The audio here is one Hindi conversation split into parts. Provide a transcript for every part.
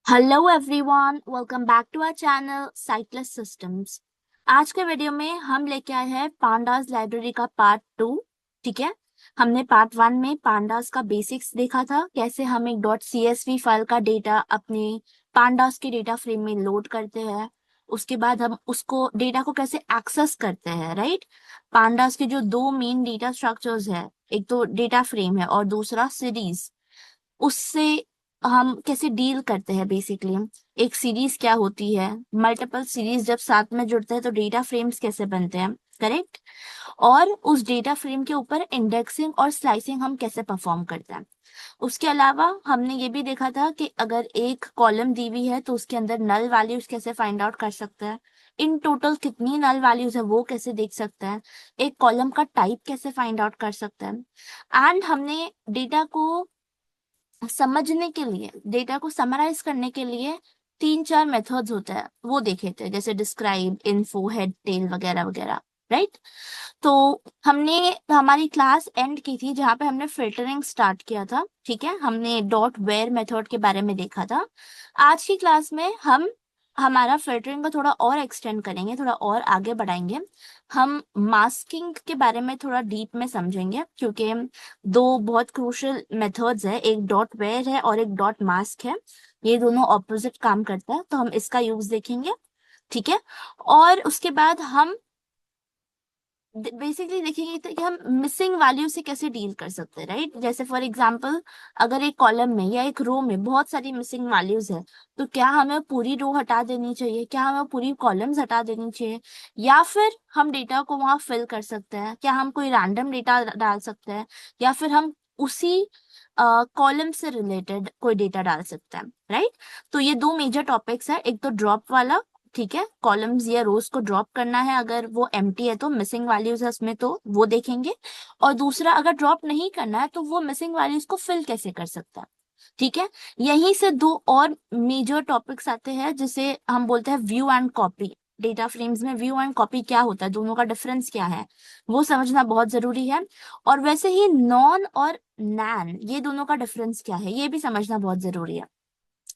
Hello everyone, welcome back to our channel cyclist systems. आज के वीडियो में हम लेके आए हैं पांडास लाइब्रेरी का पार्ट 2। ठीक है। हमने पार्ट 1 में पांडास का बेसिक्स देखा था, कैसे हम एक डॉट सीएसवी फाइल का डेटा अपने पांडास के डेटा फ्रेम में लोड करते हैं। उसके बाद हम उसको डेटा को कैसे एक्सेस करते हैं, राइट। पांडास के जो दो मेन डेटा स्ट्रक्चर्स है, एक तो डेटा फ्रेम है और दूसरा सीरीज, उससे हम कैसे डील करते हैं। बेसिकली एक सीरीज क्या होती है, मल्टीपल सीरीज जब साथ में जुड़ते हैं तो डेटा फ्रेम्स कैसे बनते हैं, करेक्ट। और उस डेटा फ्रेम के ऊपर इंडेक्सिंग और स्लाइसिंग हम कैसे परफॉर्म करते हैं। उसके अलावा हमने ये भी देखा था कि अगर एक कॉलम दी हुई है तो उसके अंदर नल वैल्यूज कैसे फाइंड आउट कर सकते हैं, इन टोटल कितनी नल वैल्यूज है वो कैसे देख सकते हैं, एक कॉलम का टाइप कैसे फाइंड आउट कर सकते हैं। एंड हमने डेटा को समझने के लिए, डेटा को समराइज करने के लिए तीन चार मेथड्स होते हैं वो देखे थे, जैसे डिस्क्राइब, इन्फो, हेड, टेल वगैरह वगैरह, राइट। तो हमने हमारी क्लास एंड की थी जहां पे हमने फिल्टरिंग स्टार्ट किया था। ठीक है, हमने डॉट वेयर मेथड के बारे में देखा था। आज की क्लास में हम हमारा फिल्टरिंग को थोड़ा और एक्सटेंड करेंगे, थोड़ा और आगे बढ़ाएंगे। हम मास्किंग के बारे में थोड़ा डीप में समझेंगे, क्योंकि दो बहुत क्रूशियल मेथड्स है, एक डॉट वेयर है और एक डॉट मास्क है। ये दोनों ऑपोजिट काम करता है, तो हम इसका यूज देखेंगे। ठीक है। और उसके बाद हम बेसिकली देखेंगे तो कि हम मिसिंग वैल्यू से कैसे डील कर सकते हैं, राइट। जैसे फॉर एग्जांपल, अगर एक कॉलम में या एक रो में बहुत सारी मिसिंग वैल्यूज है, तो क्या हमें पूरी रो हटा देनी चाहिए, क्या हमें पूरी कॉलम्स हटा देनी चाहिए, या फिर हम डेटा को वहां फिल कर सकते हैं, क्या हम कोई रैंडम डेटा डाल सकते हैं, या फिर हम उसी कॉलम से रिलेटेड कोई डेटा डाल सकते हैं, राइट। तो ये दो मेजर टॉपिक्स है, एक तो ड्रॉप वाला, ठीक है, कॉलम्स या रोज को ड्रॉप करना है, अगर वो एम्प्टी है तो मिसिंग वैल्यूज है उसमें तो वो देखेंगे। और दूसरा, अगर ड्रॉप नहीं करना है तो वो मिसिंग वैल्यूज को फिल कैसे कर सकता है। ठीक है। यहीं से दो और मेजर टॉपिक्स आते हैं जिसे हम बोलते हैं view and copy. Data frames में व्यू एंड कॉपी क्या होता है, दोनों का डिफरेंस क्या है, वो समझना बहुत जरूरी है। और वैसे ही नॉन और नैन, ये दोनों का डिफरेंस क्या है, ये भी समझना बहुत जरूरी है।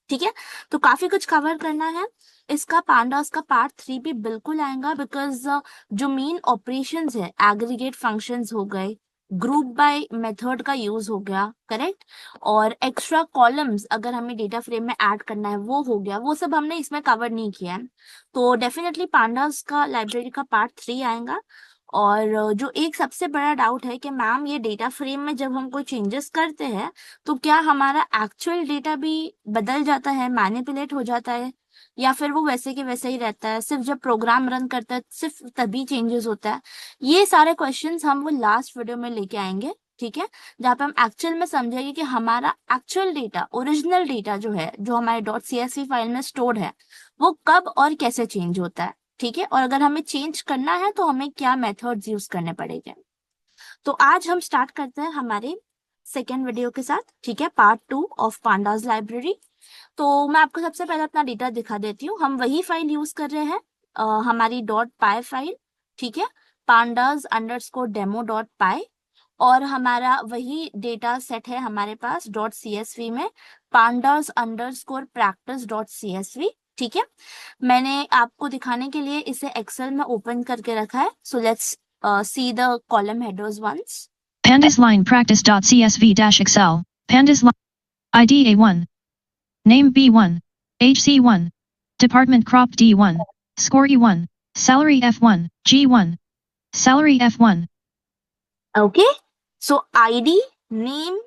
ठीक है। तो काफी कुछ कवर करना है। इसका पांडास का पार्ट 3 भी बिल्कुल आएगा, बिकॉज जो मेन ऑपरेशंस है, एग्रीगेट फंक्शंस हो गए, ग्रुप बाय मेथड का यूज हो गया, करेक्ट, और एक्स्ट्रा कॉलम्स अगर हमें डेटा फ्रेम में ऐड करना है वो हो गया, वो सब हमने इसमें कवर नहीं किया है। तो डेफिनेटली पांडास का लाइब्रेरी का पार्ट 3 आएगा। और जो एक सबसे बड़ा डाउट है कि मैम ये डेटा फ्रेम में जब हम कोई चेंजेस करते हैं तो क्या हमारा एक्चुअल डेटा भी बदल जाता है, मैनिपुलेट हो जाता है, या फिर वो वैसे के वैसे ही रहता है, सिर्फ जब प्रोग्राम रन करता है सिर्फ तभी चेंजेस होता है। ये सारे क्वेश्चंस हम वो लास्ट वीडियो में लेके आएंगे। ठीक है। जहाँ पे हम एक्चुअल में समझेंगे कि हमारा एक्चुअल डेटा, ओरिजिनल डेटा जो है, जो हमारे डॉट सीएसवी फाइल में स्टोर्ड है, वो कब और कैसे चेंज होता है। ठीक है। और अगर हमें चेंज करना है तो हमें क्या मेथड्स यूज करने पड़ेंगे। तो आज हम स्टार्ट करते हैं हमारे सेकेंड वीडियो के साथ। ठीक है, पार्ट 2 ऑफ पांडास लाइब्रेरी। तो मैं आपको सबसे पहले अपना डेटा दिखा देती हूँ। हम वही फाइल यूज कर रहे हैं, हमारी डॉट पाई फाइल। ठीक है, pandas अंडरस्कोर डेमो डॉट पाई। और हमारा वही डेटा सेट है हमारे पास डॉट सीएसवी में, pandas underscore practice dot CSV. ठीक है। मैंने आपको दिखाने के लिए इसे एक्सेल में ओपन करके रखा है। So let's see the column headers once. Pandas line practice.csv-excel. Pandas line ID A1. Name B1. Age C1. Department crop D1. Score E1. Salary F1. G1. Salary F1. Okay. So ID, name,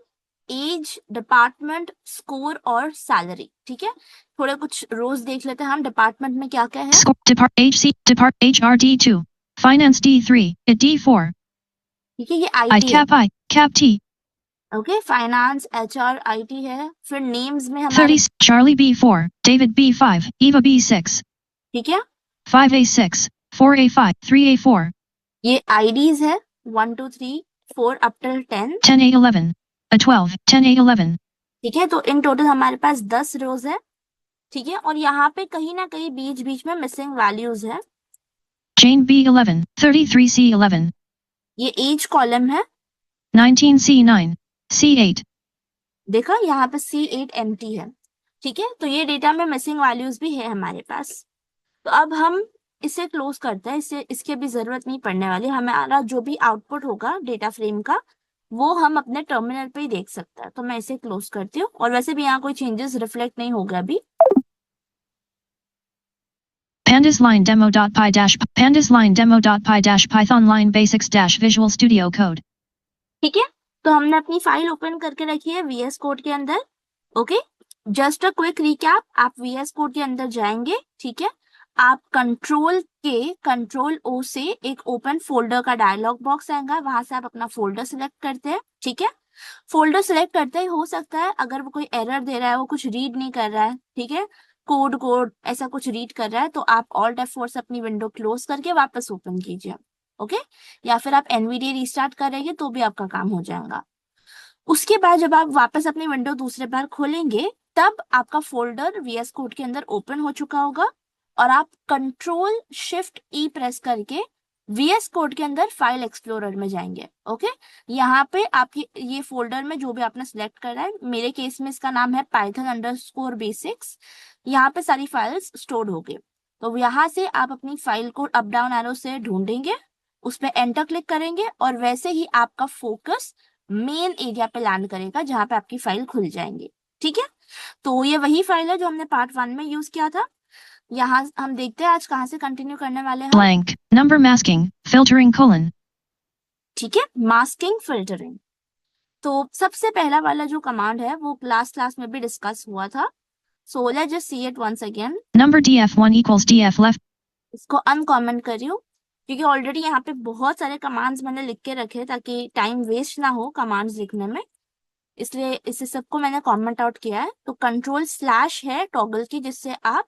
age, department, score और सैलरी। ठीक है। थोड़े कुछ रोज देख लेते हैं हम, डिपार्टमेंट में क्या क्या है। Score depart HC depart HR D2. Finance D3. IT D4. ठीक है, ये I आईटी है। cap I cap T. Okay, finance, HR, IT है। फिर नेम्स में हमारे 30 Charlie B4. David B5. Eva B6. ठीक है, 5A6. 4A5. 3A4. ये आईडीज है, 1 2 3 4 up till 10। 10A11. A12. 10A11. ठीक है, तो इन टोटल हमारे पास 10 रोज है। ठीक है, और यहाँ पे कहीं ना कहीं बीच बीच में मिसिंग वैल्यूज है। Jane B11. 33C11. ये एज कॉलम है। 19C9. C8. देखा, यहाँ पे C8 एम्प्टी है। ठीक है, तो ये डेटा में मिसिंग वैल्यूज भी है हमारे पास। तो अब हम इसे क्लोज करते हैं, इससे इसकी भी जरूरत नहीं पड़ने वाली। हमारा जो भी आउटपुट होगा डेटा फ्रेम का वो हम अपने टर्मिनल पे ही देख सकते हैं। तो मैं इसे क्लोज करती हूँ, और वैसे भी यहाँ कोई चेंजेस रिफ्लेक्ट नहीं होगा अभी। Pandas line demo.py dash pandas line demo.py dash python line basics dash Visual Studio Code. ठीक है, तो हमने अपनी फाइल ओपन करके रखी है VS कोड के अंदर। Okay, just a quick recap, आप VS कोड के अंदर जाएंगे। ठीक है, आप कंट्रोल O से एक ओपन फोल्डर का डायलॉग बॉक्स आएगा, वहां से आप अपना फोल्डर सिलेक्ट करते हैं। ठीक है, फोल्डर सिलेक्ट करते ही हो सकता है अगर वो कोई एरर दे रहा है, वो कुछ रीड नहीं कर रहा है, ठीक है, कोड कोड ऐसा कुछ रीड कर रहा है, तो आप ऑल्ट F4 से अपनी विंडो क्लोज करके वापस ओपन कीजिए। ओके, या फिर आप NVDA रिस्टार्ट करेंगे तो भी आपका काम हो जाएगा। उसके बाद जब आप वापस अपनी विंडो दूसरे बार खोलेंगे तब आपका फोल्डर VS कोड के अंदर ओपन हो चुका होगा, और आप Ctrl+Shift+E प्रेस करके VS कोड के अंदर फाइल एक्सप्लोरर में जाएंगे। ओके, यहाँ पे आपके ये फोल्डर में जो भी आपने सिलेक्ट करा है, मेरे केस में इसका नाम है python_basics, यहाँ पे सारी फाइल्स स्टोर हो गई। तो यहाँ से आप अपनी फाइल को अप डाउन एरो से ढूंढेंगे, उस पर एंटर क्लिक करेंगे, और वैसे ही आपका फोकस मेन एरिया पे लैंड करेगा जहां पे आपकी फाइल खुल जाएंगी। ठीक है, तो ये वही फाइल है जो हमने पार्ट 1 में यूज किया था। यहाँ हम देखते हैं आज कहाँ से कंटिन्यू करने वाले हैं। Blank number masking filtering colon. ठीक है, मास्किंग फिल्टरिंग। तो सबसे पहला वाला जो कमांड है वो क्लास में भी डिस्कस हुआ था। So let's just see it once again. Number df1 equals df left. इसको अनकमेंट करियो, क्योंकि ऑलरेडी यहाँ पे बहुत सारे कमांड्स मैंने लिख के रखे ताकि टाइम वेस्ट ना हो कमांड्स लिखने में, इसलिए इसे सबको मैंने कमेंट आउट किया है। तो Ctrl/ है टॉगल की, जिससे आप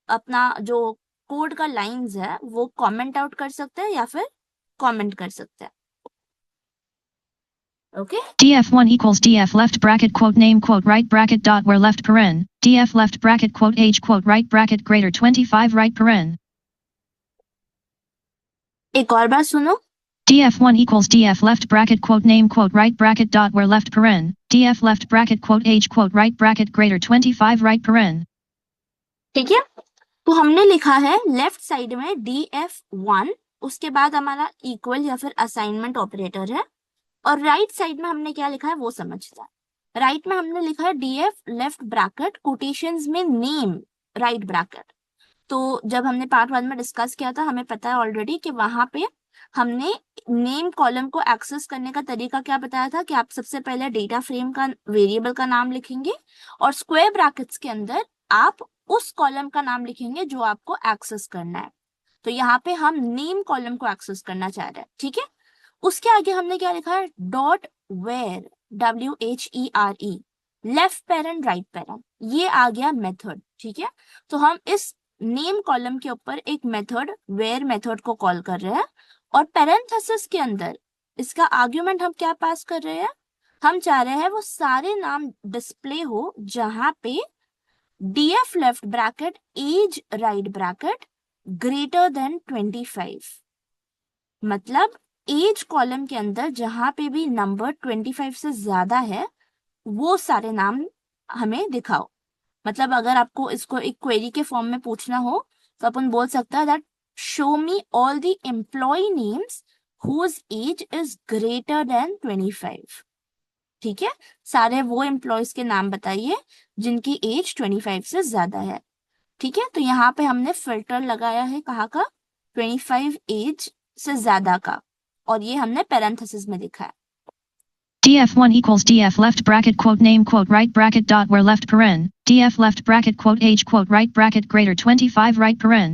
अपना जो कोड का लाइंस है वो कमेंट आउट कर सकते हैं या फिर कमेंट कर सकते हैं। Okay, df1 equals df left bracket quote name quote right bracket dot where left paren df left bracket quote age quote right bracket greater 25 right paren. एक और बार सुनो। df1 equals df left bracket quote name quote right bracket dot where left paren df left bracket quote age quote right bracket greater 25 right paren. ठीक है, तो हमने लिखा है लेफ्ट साइड में df1, उसके बाद हमारा इक्वल या फिर असाइनमेंट ऑपरेटर है, और राइट साइड में हमने क्या लिखा है वो समझता है। राइट में हमने लिखा है df लेफ्ट ब्रैकेट कोटेशंस में नेम राइट ब्रैकेट। तो जब हमने पार्ट 1 में डिस्कस किया था हमें पता है ऑलरेडी कि वहां पे हमने नेम कॉलम को एक्सेस करने का तरीका क्या बताया था कि आप सबसे पहले डेटा फ्रेम का वेरिएबल का नाम लिखेंगे, और स्क्वायर ब्रैकेट्स के अंदर आप उस कॉलम का नाम लिखेंगे जो आपको एक्सेस करना है। तो यहाँ पे हम नेम कॉलम को एक्सेस करना चाह रहे हैं। ठीक है, उसके आगे हमने क्या लिखा है .where WHERE left paren right parent, ये आ गया मेथड। ठीक है, तो हम इस नेम कॉलम के ऊपर एक मेथड वेयर मेथड को कॉल कर रहे हैं, और पैरेंथेसिस के अंदर इसका आर्ग्यूमेंट हम क्या पास कर रहे हैं, हम चाह रहे हैं वो सारे नाम डिस्प्ले हो जहां पे df left bracket age right bracket greater than 25, मतलब एज कॉलम के अंदर जहां पे भी नंबर 25 से ज्यादा है वो सारे नाम हमें दिखाओ। मतलब अगर आपको इसको एक क्वेरी के फॉर्म में पूछना हो तो अपन बोल सकता है that show me all the employee names whose age is greater than 25। ठीक है, सारे वो एम्प्लॉयज के नाम बताइए जिनकी एज 25 से ज्यादा है। ठीक है, तो यहाँ पे हमने फिल्टर लगाया है कहाँ का, 25 एज से ज्यादा का, और ये हमने पैरेंथेसिस में लिखा है। df1 equals df left bracket quote name quote right bracket dot where left paren df left bracket quote age quote right bracket greater 25 right paren.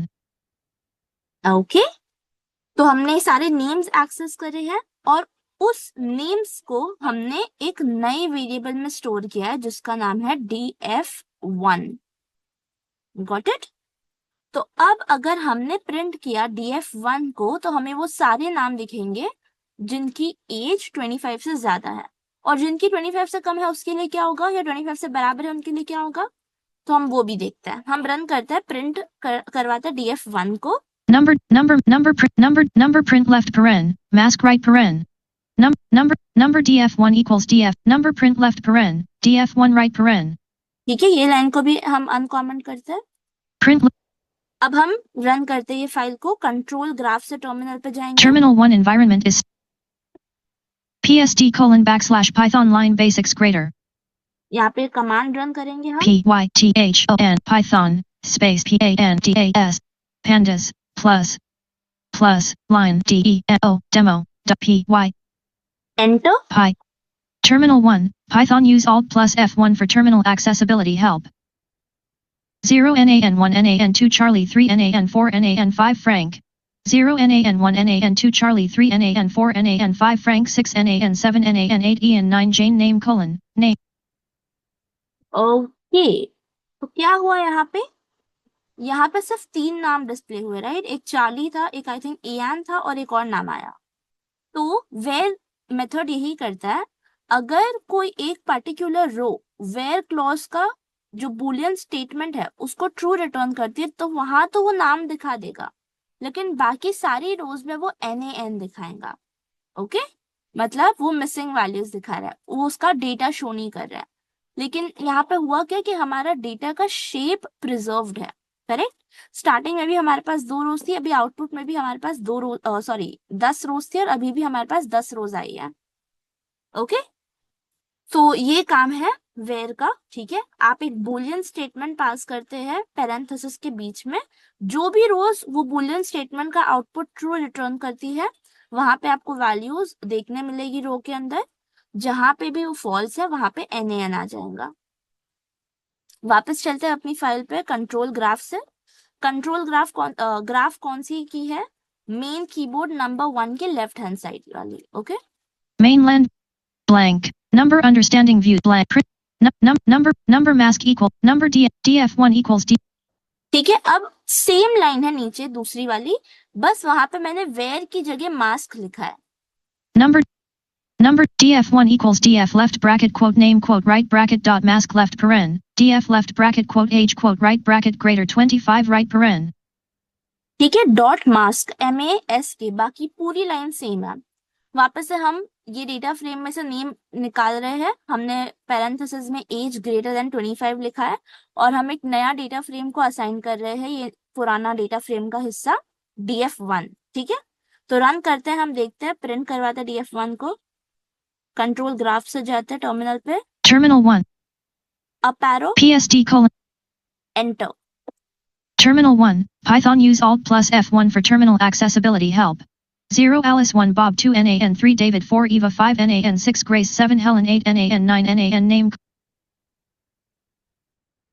Okay, तो हमने सारे नेम्स एक्सेस करे हैं, और उस नेम्स को हमने एक नए वेरिएबल में स्टोर किया है जिसका नाम है df1। Got it? तो अब अगर हमने प्रिंट किया df1 को तो हमें वो सारे नाम दिखेंगे जिनकी एज 25 से ज्यादा है, और जिनकी 25 से कम है उसके लिए क्या होगा, या 25 से बराबर है उनके लिए क्या होगा, तो हम वो भी देखते हैं। हम रन करते हैं, प्रिंट करवाते हैं df1 को। Number print left paren mask right paren number df1 equals df number print left paren df1 right paren ठीक है, ये लाइन को भी हम अनकॉमेंट करते हैं। Print. अब हम रन करते हैं ये फाइल को, कंट्रोल ग्राफ से टर्मिनल पे जाएंगे। Terminal 1 environment is PSD:\Python line basics greater. यहाँ पे कमांड रन करेंगे हम। PYTHON Python space PANDAS pandas plus line DEO demo .py enter. Py. Terminal 1 Python use Alt plus F1 for terminal accessibility help. 0 NAN 1 NAN 2 Charlie 3 NAN 4 NAN 5 Frank 0 NAN 1 NAN 2 Charlie 3 NAN 4 NAN 5 Frank 6 NAN 7 NAN 8 Ian 9 Jane name name. Okay, तो क्या हुआ यहाँ पे सिर्फ 3 नाम डिस्प्ले हुए, राइट? एक चार्ली था, एक आई थिंक इयान था, और एक और नाम आया। तो वेर मेथड यही करता है, अगर कोई एक पर्टिकुलर रो वेर क्लॉज का जो बुलियन स्टेटमेंट है उसको ट्रू रिटर्न करती है, तो वहां तो वो नाम दिखा देगा, लेकिन बाकी सारी रोज में वो NaN दिखाएगा। ओके, मतलब वो मिसिंग वैल्यूज दिखा रहा है, वो उसका डेटा शो नहीं कर रहा है। लेकिन यहाँ पे हुआ क्या कि हमारा डेटा का शेप प्रिजर्व्ड है, करेक्ट? स्टार्टिंग में भी हमारे पास 2 रोज थी, अभी आउटपुट में भी हमारे पास 10 रोज थी, और अभी भी हमारे पास 10 रोज आई है। ओके, तो ये काम है वेयर का। ठीक है, आप एक बुलियन स्टेटमेंट पास करते हैं पैरेंथेसिस के बीच में, जो भी रोज वो बुलियन स्टेटमेंट का आउटपुट ट्रू रिटर्न करती है, वहां पे आपको वैल्यूज देखने मिलेगी रो के अंदर। जहां पे भी वो फॉल्स है वहां पे NaN आ जाएगा। वापस चलते हैं अपनी फाइल पे कंट्रोल ग्राफ से। कंट्रोल ग्राफ कौन सी की है? मेन कीबोर्ड नंबर 1 के लेफ्ट हैंड साइड वाली। Okay, Mainland blank number understanding view blank print number mask equal number df1 equals d. ठीक है, अब सेम लाइन है नीचे दूसरी वाली, बस वहां पे मैंने वेयर की जगह मास्क लिखा है। Number df1 equals df left bracket quote name quote right bracket dot mask left paren df left bracket quote age quote right bracket greater 25 right paren. ठीक है, डॉट मास्क MASK, बाकी पूरी लाइन सेम है। वापस से हम ये डेटा फ्रेम में से नेम निकाल रहे हैं। हमने पैरेंथेसिस में एज ग्रेटर देन 25 लिखा है, और हम एक नया डेटा फ्रेम को असाइन कर रहे हैं, ये पुराना डेटा फ्रेम का हिस्सा DF1। ठीक है, तो रन करते हैं, हम देखते हैं, प्रिंट करवाते हैं DF1 को। कंट्रोल ग्राफ से जाते हैं टर्मिनल पे, Terminal 1 up arrow, PSD: enter. Terminal 1 Python use Alt plus F1 for terminal accessibility help. 0 Alice 1 Bob 2 NAN 3 David 4 Eva 5 NAN 6 Grace 7 Helen 8 NAN 9 NAN name.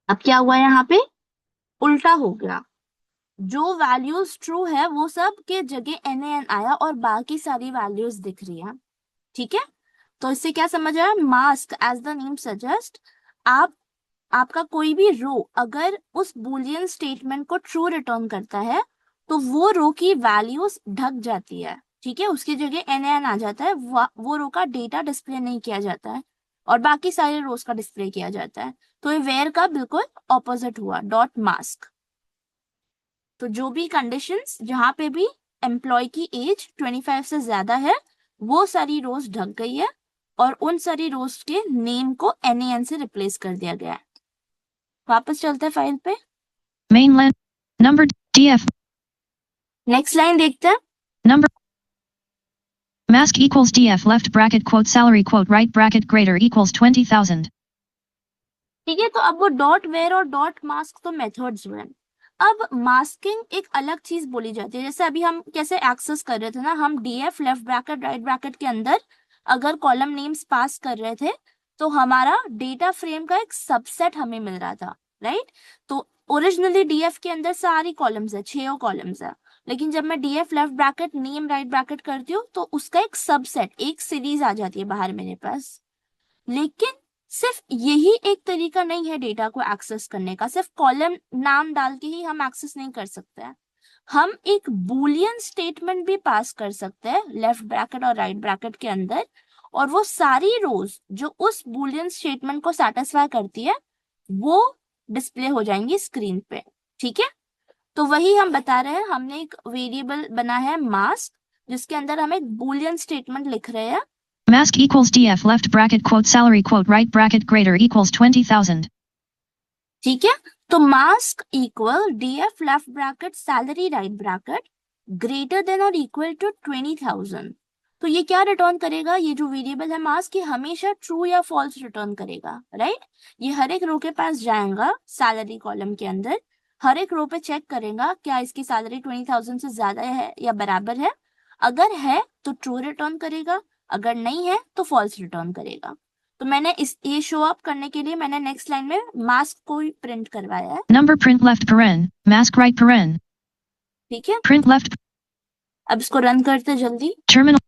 अब क्या हुआ यहाँ पे? उल्टा हो गया, जो वैल्यूज ट्रू है वो सब के जगह NaN आया और बाकी सारी वैल्यूज दिख रही है। ठीक है, तो इससे क्या समझ आया? Mask as the name suggest, आपका कोई भी रो अगर उस बुलियन स्टेटमेंट को ट्रू रिटर्न करता है तो वो रो की वैल्यूज ढक जाती है। ठीक है, उसकी जगह NaN आ जाता है, वो रो का डेटा डिस्प्ले नहीं किया जाता है, और बाकी सारे रोज का डिस्प्ले किया जाता है। तो ये वेयर का बिल्कुल ऑपोजिट हुआ, डॉट मास्क। तो जो भी कंडीशंस जहां पे भी एम्प्लॉय की एज 25 से ज्यादा है, वो सारी रोज ढक गई है, और उन सारी रोज के नेम को NaN से रिप्लेस कर दिया गया है। वापस चलते हैं फाइल पे, Mainland number df next line देखते हैं। number mask equals df left bracket quote salary quote right bracket greater equals 20,000. ठीक है, तो अब वो डॉट वेयर और डॉट मास्क तो मेथड्स हुए। अब मास्किंग एक अलग चीज बोली जाती है। जैसे अभी हम कैसे एक्सेस कर रहे थे ना, हम DF left bracket right bracket के अंदर अगर कॉलम नेम्स पास कर रहे थे तो हमारा डेटा फ्रेम का एक सबसेट हमें मिल रहा था, राइट? तो ओरिजिनली DF के अंदर सारी कॉलम्स है, 6 कॉलम्स है, लेकिन जब मैं DF left bracket name right bracket करती हूँ तो उसका एक सबसेट, एक सीरीज आ जाती है बाहर मेरे पास। लेकिन सिर्फ यही एक तरीका नहीं है डेटा को एक्सेस करने का, सिर्फ कॉलम नाम डाल के ही हम एक्सेस नहीं कर सकते हैं। हम एक बुलियन स्टेटमेंट भी पास कर सकते हैं लेफ्ट ब्रैकेट और राइट ब्रैकेट के अंदर, और वो सारी रोज जो उस बुलियन स्टेटमेंट को सेटिस्फाई करती है वो डिस्प्ले हो जाएंगी स्क्रीन पे। ठीक है, तो वही हम बता रहे हैं। हमने एक वेरिएबल बना है मास्क, जिसके अंदर हम एक बुलियन स्टेटमेंट लिख रहे हैं। Mask equals df left bracket quote salary quote right bracket greater equals 20,000. ठीक है, तो mask equal DF left bracket salary right bracket greater then और इक्वल टू 20,000। तो ये क्या रिटर्न करेगा, ये जो वेरिएबल है मास्क, ये हमेशा ट्रू या फॉल्स रिटर्न करेगा, राइट। ये हर एक रो के पास जाएगा सैलरी कॉलम के अंदर, हर एक रो पे चेक करेगा क्या इसकी सैलरी 20,000 से ज्यादा है या बराबर है। अगर है तो ट्रू रिटर्न करेगा, अगर नहीं है तो फॉल्स रिटर्न करेगा। तो मैंने इस ये शो अप करने के लिए मैंने नेक्स्ट लाइन में मास्क को ही प्रिंट करवाया है। Number print left paren, mask right paren. ठीक है, Print left. अब इसको रन करते जल्दी। Terminal.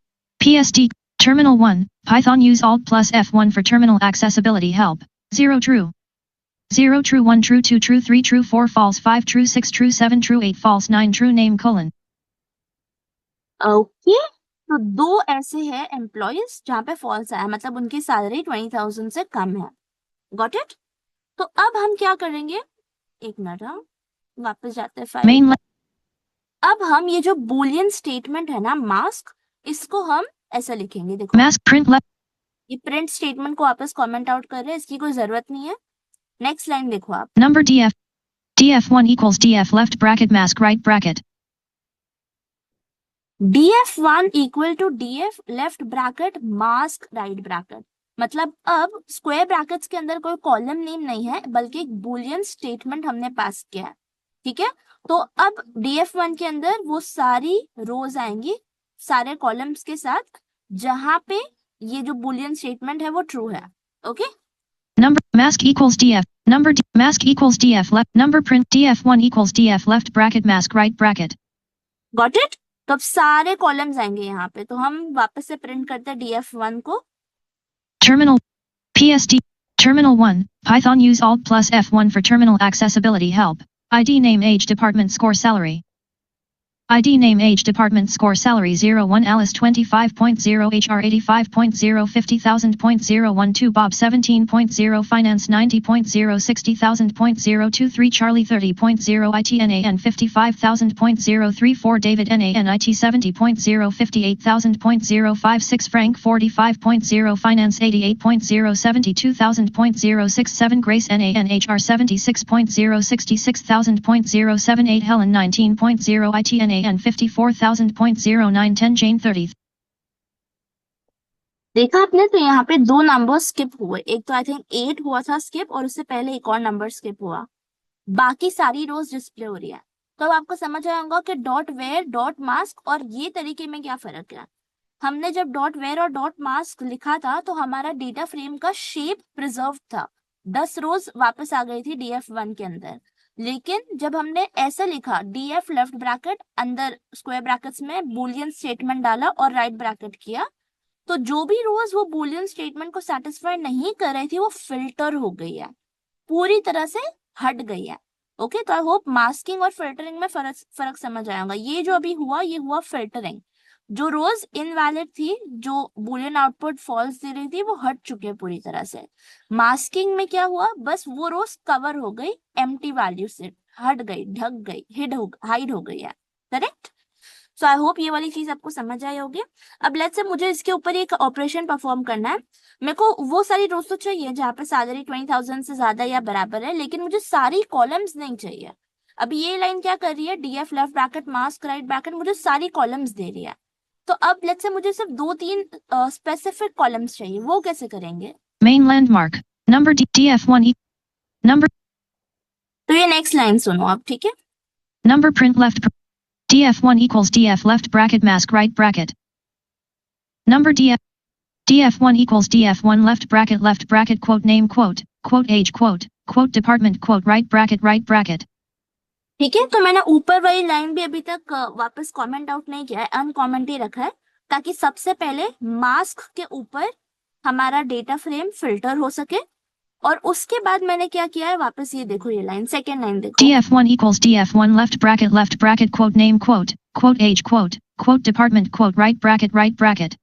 PSD. Terminal 1. Python use Alt plus F1 for terminal accessibility help. 0 true. 0 true 1 true 2 true 3 true 4 false 5 true 6 true 7 true 8 false 9 true name colon. Okay, तो दो ऐसे हैं एम्प्लॉयज जहाँ पे फॉल्स आया, मतलब उनकी सैलरी 20,000 से कम है। Got it. तो अब हम क्या करेंगे, एक मिनट, हम वापस जाते हैं फाइल। Main. अब हम ये जो बूलियन स्टेटमेंट है ना मास्क, इसको हम ऐसा लिखेंगे, देखो Mask print left. ये प्रिंट स्टेटमेंट को वापस कमेंट आउट कर रहे हैं, इसकी कोई जरूरत नहीं है। नेक्स्ट लाइन देखो आप। Number df. df1 equals df left bracket mask right bracket. df1 equal to df left bracket mask right bracket, मतलब अब स्क्वायर ब्रैकेट्स के अंदर कोई कॉलम नेम नहीं है बल्कि एक बूलियन स्टेटमेंट हमने पास किया है। ठीक है, तो अब df1 के अंदर वो सारी रोज आएंगी सारे कॉलम्स के साथ जहां पे ये जो बूलियन स्टेटमेंट है वो ट्रू है। Okay, Number mask equals df. Number mask equals df left. Number print df1 equals df left bracket mask right bracket. Got it. तो अब सारे कॉलम्स आएंगे यहाँ पे, तो हम वापस से प्रिंट करते हैं df1 को। Terminal. PSD. Terminal 1. Python use Alt plus F1 for terminal accessibility help. ID name age department score salary. ID name age department score salary 01 Alice 25.0 HR 85.0 50,000.012 Bob 17.0 Finance 90.0 60,000.023 Charlie 30.0 ITNAN 55,000.034 David NAN IT 70.0 58,000.056 Frank 45.0 Finance 88.0 72,000.067 Grace NAN HR 76.0 66,000.078 Helen 19.0 ITNAN and 54,000.0910 Jane 30. देखा आपने, तो यहाँ पे दो नंबर स्किप हुए, एक तो आई थिंक 8 हुआ था स्किप और उससे पहले एक और नंबर स्किप हुआ, बाकी सारी रोज डिस्प्ले हो रही है। तो अब आपको समझ आया होगा कि डॉट वेयर डॉट मास्क और ये तरीके में क्या फर्क है। हमने जब डॉट वेयर और डॉट मास्क लिखा था तो हमारा डेटा फ्रेम का शेप प्रिजर्व था, 10 रोज वापस आ गई थी df1 के अंदर। लेकिन जब हमने ऐसा लिखा df लेफ्ट ब्रैकेट अंदर स्क्वायर ब्रैकेट्स में बूलियन स्टेटमेंट डाला और राइट ब्रैकेट किया, तो जो भी रोज वो बूलियन स्टेटमेंट को सेटिस्फाई नहीं कर रही थी वो फिल्टर हो गई है, पूरी तरह से हट गई है। ओके, तो आई होप मास्किंग और फिल्टरिंग में फर्क समझ आएगा। ये जो अभी हुआ ये हुआ फिल्टरिंग, जो रोज इनवैलिड थी, जो बूलियन आउटपुट फॉल्स दे रही थी वो हट चुके पूरी तरह से। मास्किंग में क्या हुआ, बस वो रोज कवर हो गई एम्प्टी वैल्यू से, हट गई, ढक गई, हाइड हो गई है। करेक्ट। सो आई होप ये वाली चीज आपको समझ आई होगी। अब लेट्स से मुझे इसके ऊपर एक ऑपरेशन परफॉर्म करना है। मेरे को वो सारी रोज तो चाहिए जहाँ पे सैलरी 20,000 से ज्यादा या बराबर है, लेकिन मुझे सारी कॉलम्स नहीं चाहिए। अभी ये लाइन क्या कर रही है, DF left bracket mask right bracket मुझे सारी कॉलम्स दे रही है। तो अब लेट्स से मुझे सिर्फ 2-3 स्पेसिफिक कॉलम्स चाहिए, वो कैसे करेंगे। Main landmark. Number df1 number. तो ये नेक्स्ट लाइन सुनो आप, ठीक है। Number print left. df1 equals df left bracket mask right bracket. Number df1 equals df1 left bracket quote name quote age quote department quote right bracket. ठीक है, तो मैंने ऊपर वाली लाइन भी अभी तक वापस कमेंट आउट नहीं किया है, अनकमेंट ही रखा है, ताकि सबसे पहले मास्क के ऊपर हमारा डेटा फ्रेम फिल्टर हो सके। और उसके बाद मैंने क्या किया है, वापस ये देखो, ये लाइन सेकेंड लाइन देखो, df1 equals df1 left bracket quote name quote age quote department quote right bracket.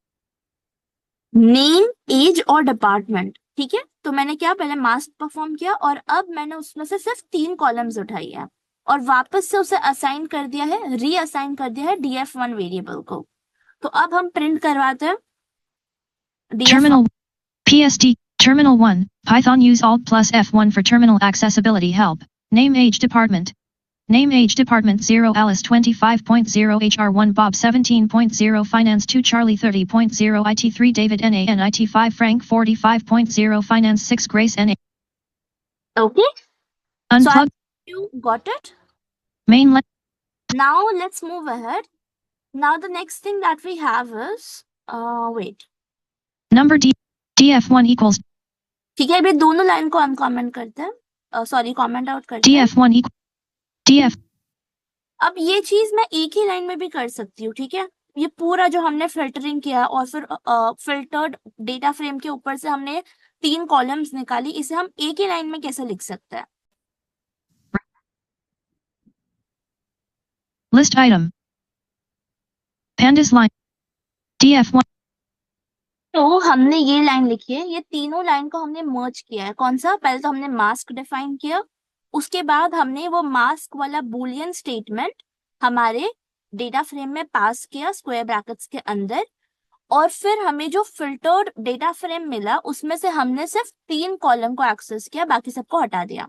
Name age और डिपार्टमेंट। ठीक है, तो मैंने क्या पहले मास्क परफॉर्म किया और अब मैंने उसमें से सिर्फ 3 कॉलम्स उठाई है और वापस से उसे असाइन कर दिया है, रीअसाइन कर दिया है df1 वेरिएबल को। तो अब हम प्रिंट करवाते हैं Terminal PSD Terminal 1, Python use Alt plus F1 for terminal accessibility help. Name age department. Name age department 0 Alice 25.0 HR1 Bob 17.0 Finance 2 Charlie 30.0 IT3 David NAN IT5 Frank 45.0 Finance 6 Grace NA. Okay. Unplug. So you got it? Main. Now let's move ahead. Now the next thing that we have is wait. Number df1 equals. ठीक है, अभी दोनों लाइन को हम कमेंट करते हैं, सॉरी कमेंट आउट करते हैं। df1 equal df. अब ये चीज मैं एक ही लाइन में भी कर सकती हूँ, ठीक है। ये पूरा जो हमने फिल्टरिंग किया और फिर फिल्टर्ड डेटा फ्रेम के ऊपर से हमने 3 कॉलम्स निकाली, इसे हम एक ही लाइन में कैसे लिख सकते हैं? List item. Pandas line. df1. तो हमने ये लाइन लिखी है, ये तीनों लाइन को हमने मर्ज किया है। कौन सा? पहले तो हमने मास्क डिफाइन किया, उसके बाद हमने वो मास्क वाला बूलियन स्टेटमेंट हमारे डेटा फ्रेम में पास किया स्क्वायर ब्रैकेट्स के अंदर, और फिर हमें जो फिल्टर्ड डेटा फ्रेम मिला उसमें से हमने सिर्फ 3 कॉलम को एक्सेस किया, बाकी सबको हटा दिया।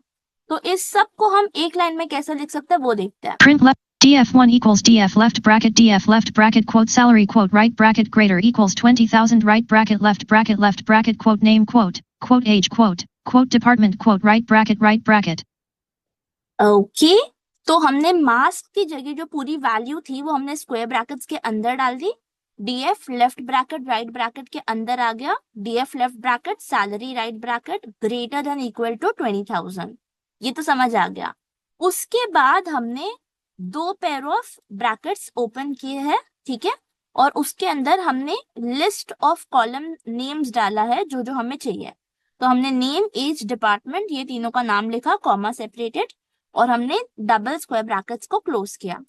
तो इस सब को हम एक लाइन में कैसे लिख सकते हैं वो देखते हैं। Print left df1 equals df left bracket quote salary quote right bracket greater equals 20,000 right bracket left bracket quote name quote age quote department quote right bracket. Okay, तो हमने मास्क की जगह जो पूरी वैल्यू थी वो हमने स्क्वायर ब्रैकेट्स के अंदर डाल दी। DF left bracket right bracket के अंदर आ गया, DF left bracket salary right bracket greater than equal to 20,000, ये तो समझ आ गया। उसके बाद हमने 2 पेयर ऑफ ब्रैकेट्स ओपन किए हैं, ठीक है, और उसके अंदर हमने लिस्ट ऑफ कॉलम नेम्स डाला है जो जो हमें चाहिए। तो हमने नेम एज डिपार्टमेंट ये तीनों का नाम लिखा कॉमा सेपरेटेड, और हमने डबल स्क्वायर ब्रैकेट्स को क्लोज किया।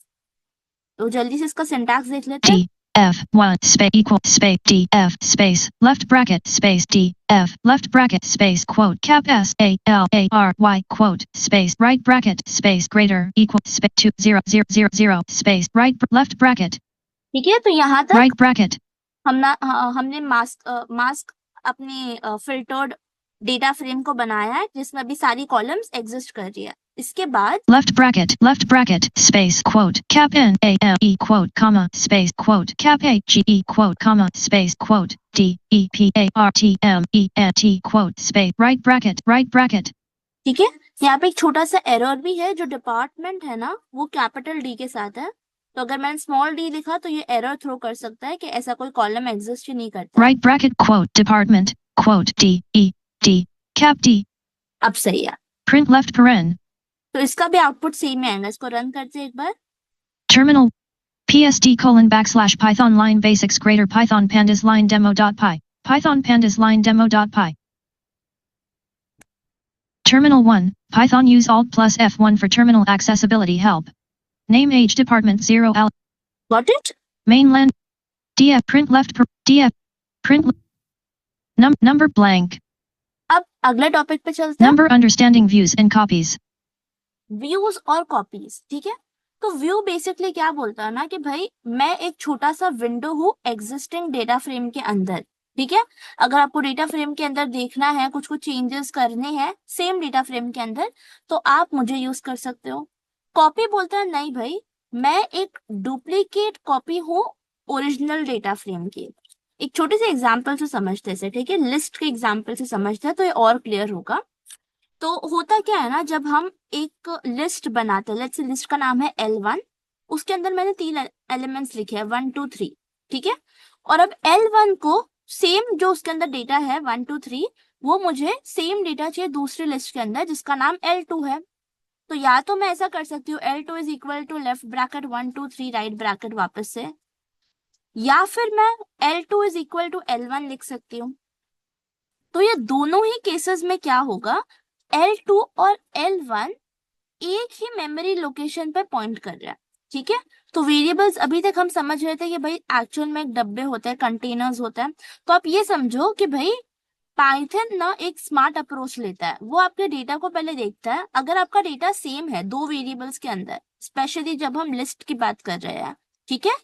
तो जल्दी से इसका सिंटैक्स देख लेते हैं। df1 space equal space df space left bracket space df left bracket space quote cap s a l a r y quote space right bracket space greater equal space 20,000 space right left bracket, ठीक है, तो यहाँ तक right bracket. हमने मास्क अपने फिल्टर्ड डेटा फ्रेम को बनाया है जिसमें अभी सारी कॉलम्स एग्जिस्ट कर रही है। इसके बाद left bracket space quote cap n a m e quote comma space quote cap a g e quote comma space quote d e p a r t m e n t quote space right bracket. ठीक है, यहाँ पे एक छोटा सा एरर भी है, जो डिपार्टमेंट है ना वो कैपिटल डी के साथ है, तो अगर मैंने स्मॉल डी लिखा तो ये एरर थ्रो कर सकता है कि ऐसा कोई कॉलम एग्जिस्ट ही नहीं करता। right bracket quote department quote d e d cap d. अब सही है। print left paren. तो इसका भी आउटपुट सेम आएगा, इसको रन करते हैं एक बार। terminal psd:\/ python line basics greater python pandas line demo.py python pandas line demo.py. Terminal 1, Python use Alt plus F1 for terminal accessibility help. Name age department 0 Al. Got it? Mainland. df print left df print number blank. अब अगले टॉपिक पे चलते हैं। Number understanding views and copies. Views और कॉपीज, ठीक है। तो व्यू बेसिकली क्या बोलता है ना कि भाई मैं एक छोटा सा विंडो हूँ एग्जिस्टिंग डेटा फ्रेम के अंदर, ठीक है। अगर आपको डेटा फ्रेम के अंदर देखना है, कुछ चेंजेस करने हैं सेम डेटा फ्रेम के अंदर, तो आप मुझे यूज कर सकते हो। कॉपी बोलता है नहीं भाई, मैं एक डुप्लीकेट कॉपी हूँ ओरिजिनल डेटा फ्रेम की। एक छोटे से एग्जाम्पल से समझते हैं, ठीक है, लिस्ट के एग्जाम्पल से समझते हैं तो ये और क्लियर होगा। तो होता क्या है ना, जब हम एक लिस्ट बनाते हैं, लेट्स से लिस्ट का नाम है L1, उसके अंदर मैंने 3 एलिमेंट्स लिखे हैं 1 2 3, ठीक है। और अब L1 को सेम जो उसके अंदर डेटा है 1 2 3, वो मुझे सेम डेटा चाहिए दूसरी लिस्ट के अंदर जिसका नाम L2 है। तो या तो मैं ऐसा कर सकती हूँ L2 is equal to left bracket 1 2 3 right bracket वापस से, या फिर मैं L2 is equal to L1 लिख सकती हूँ। तो ये दोनों ही केसेस में क्या होगा, L2 और L1 एक ही मेमोरी लोकेशन पे पॉइंट कर रहा है, ठीक है। तो वेरिएबल्स अभी तक हम समझ रहे थे कि भाई एक्चुअल में एक डब्बे होते हैं, कंटेनर्स होते हैं। तो आप ये समझो कि भाई पाइथन ना एक स्मार्ट अप्रोच लेता है, वो आपके डेटा को पहले देखता है। अगर आपका डेटा सेम है 2 वेरिएबल्स के अंदर, स्पेशली जब हम लिस्ट की बात कर रहे हैं, ठीक है,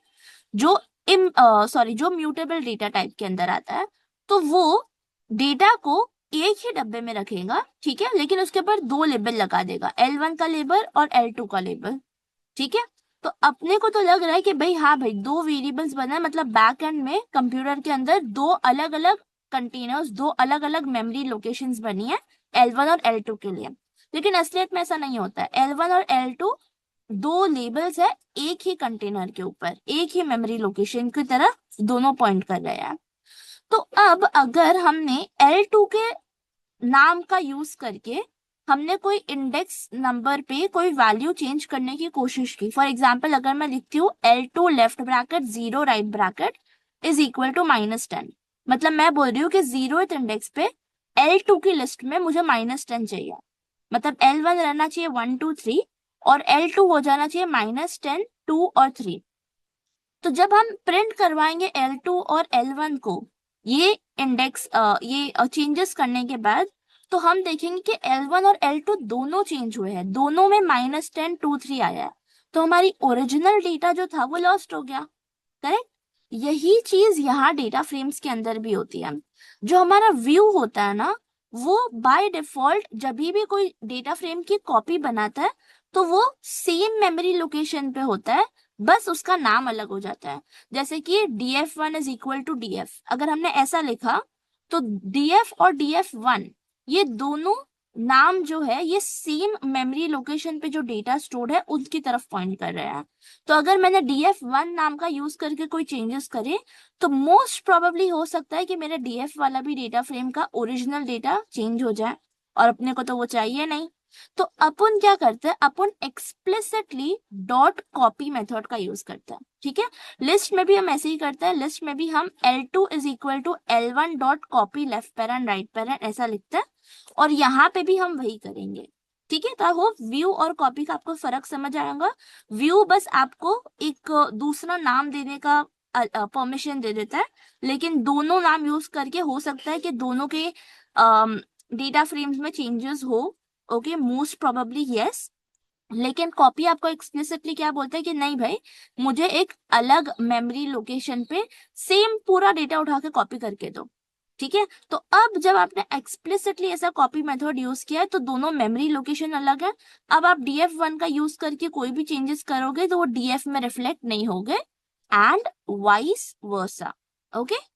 जो जो म्यूटेबल डेटा टाइप के अंदर आता है, तो वो डेटा को एक ही डब्बे में रखेगा, ठीक है, लेकिन उसके ऊपर दो लेबल लगा देगा, L1 का लेबल और L2 का लेबल, ठीक है। तो अपने को तो लग रहा है कि भाई हाँ भाई दो वेरिएबल्स बना है, मतलब बैक एंड में कंप्यूटर के अंदर दो अलग अलग कंटेनर्स, दो अलग अलग मेमोरी लोकेशंस बनी है L1 और L2 के लिए। लेकिन असलियत में ऐसा नहीं होता है। L1 और L2 दो लेबल्स है एक ही कंटेनर के ऊपर, एक ही मेमोरी लोकेशन की तरफ दोनों पॉइंट कर रहे हैं। तो अब अगर हमने L2 के नाम का यूज करके हमने कोई इंडेक्स नंबर पे कोई वैल्यू चेंज करने की कोशिश की, फॉर एग्जाम्पल अगर मैं लिखती हूँ L2 left bracket 0 right bracket is equal to -10, मतलब मैं बोल रही हूँ कि 0th इंडेक्स पे L2 की लिस्ट में मुझे -10 चाहिए, मतलब L1 रहना चाहिए 1 2 3 और L2 हो जाना चाहिए -10 2 और 3। तो जब हम प्रिंट करवाएंगे L2 और L1 को ये इंडेक्स ये चेंजेस करने के बाद, तो हम देखेंगे कि L1 और L2 दोनों चेंज हुए हैं, दोनों में -10 2 3 आया है। तो हमारी ओरिजिनल डेटा जो था वो लॉस्ट हो गया, करेक्ट। यही चीज यहाँ डेटा फ्रेम्स के अंदर भी होती है। जो हमारा व्यू होता है ना, वो बाय डिफॉल्ट जब भी कोई डेटा फ्रेम की कॉपी बनाता है तो वो सेम मेमोरी लोकेशन पे होता है, बस उसका नाम अलग हो जाता है। जैसे कि df1 is equal to df, अगर हमने ऐसा लिखा तो df और df1 ये दोनों नाम जो है ये सेम मेमोरी लोकेशन पे जो डेटा स्टोर्ड है उनकी तरफ पॉइंट कर रहे हैं। तो अगर मैंने df1 नाम का यूज करके कोई चेंजेस करे तो मोस्ट प्रोबेबली हो सकता है कि मेरे df वाला भी डेटा फ्रेम का ओरिजिनल डेटा चेंज हो जाए, और अपने को तो वो चाहिए नहीं। तो अपन क्या करते हैं, अपन एक्सप्लिसिटली डॉट कॉपी मेथड का यूज करते हैं, ठीक है। लिस्ट में भी हम ऐसे ही करते हैं, लिस्ट में भी हम L2 is equal to L1 dot copy left paren right paren ऐसा लिखते हैं, और यहाँ पे भी हम वही करेंगे, ठीक है। तो आई होप व्यू और कॉपी का आपको फर्क समझ आएगा। व्यू बस आपको एक दूसरा नाम देने का परमिशन दे देता है, लेकिन दोनों नाम यूज करके हो सकता है कि दोनों के डेटा फ्रेम्स में चेंजेस हो, ओके, मोस्ट प्रोबेबली यस। लेकिन कॉपी आपको एक्सप्लिसिटली क्या बोलता है कि नहीं भाई मुझे एक अलग मेमोरी लोकेशन पे सेम पूरा डेटा उठा के कॉपी करके दो, ठीक है। तो अब जब आपने एक्सप्लिसिटली ऐसा कॉपी मेथड यूज किया है तो दोनों मेमोरी लोकेशन अलग है। अब आप df1 का यूज करके कोई भी चेंजेस करोगे तो वो df में रिफ्लेक्ट नहीं होंगे, एंड वाइस वर्सा, ओके।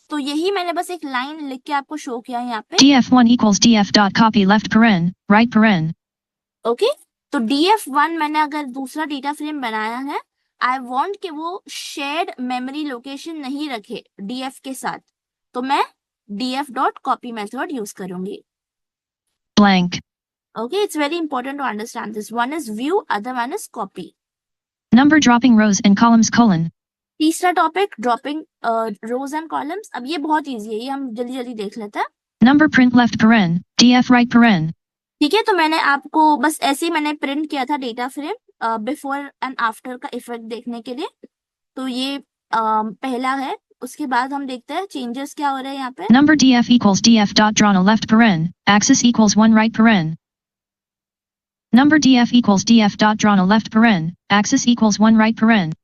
तो यही मैंने बस एक लाइन लिख के आपको शो किया है यहाँ पे, df1 equals df dot copy left paren, right paren. Okay. तो df1 मैंने अगर दूसरा डेटा फ्रेम बनाया है, आई वांट कि वो शेयर्ड मेमोरी लोकेशन नहीं रखे df के साथ, तो मैं df dot copy method use करूंगी। Blank. Okay, it's very important to understand this. One is view, other one is copy. Number dropping rows and columns colon. तीसरा topic dropping rows and columns. अब ये बहुत इजी है, ये हम जल्दी जल्दी देख लेते हैं। Number print left paren, df right paren. ठीक है, तो मैंने आपको बस ऐसे ही मैंने प्रिंट किया था data frame before and after का इफेक्ट देखने के लिए। तो ये पहला है, उसके बाद हम देखते हैं चेंजेस क्या हो रहे हैं यहाँ पे। Number df equals df dot drawn left paren, axis equals 1 right paren. Number df equals df dot drawn left paren, axis equals 1 right paren.